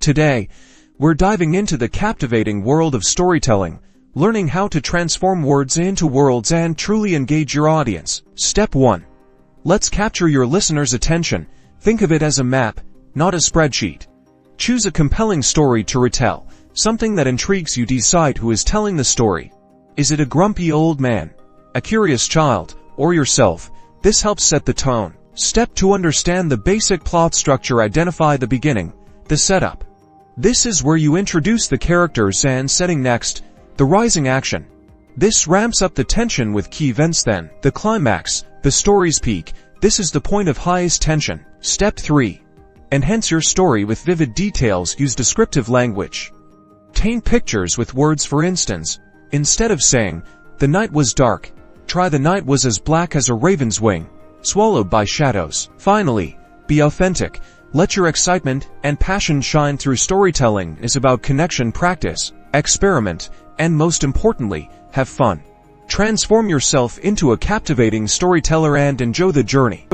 Today, we're diving into the captivating world of storytelling, learning how to transform words into worlds and truly engage your audience. Step 1. Let's capture your listener's attention. Think of it as a map, not a spreadsheet. Choose a compelling story to retell, something that intrigues you. Decide who is telling the story. Is it a grumpy old man, a curious child, or yourself? This helps set the tone. Step 2. Understand the basic plot structure. Identify the beginning, the setup. This is where you introduce the characters and setting. Next, the rising action. This ramps up the tension with key events. Then, the climax, the story's peak. This is the point of highest tension. Step 3. Enhance your story with vivid details. Use descriptive language. Paint pictures with words. For instance, instead of saying, "The night was dark," try, "The night was as black as a raven's wing, swallowed by shadows." Finally, be authentic. Let your excitement and passion shine through. Storytelling is about connection. Practice, experiment, and most importantly, have fun. Transform yourself into a captivating storyteller and enjoy the journey.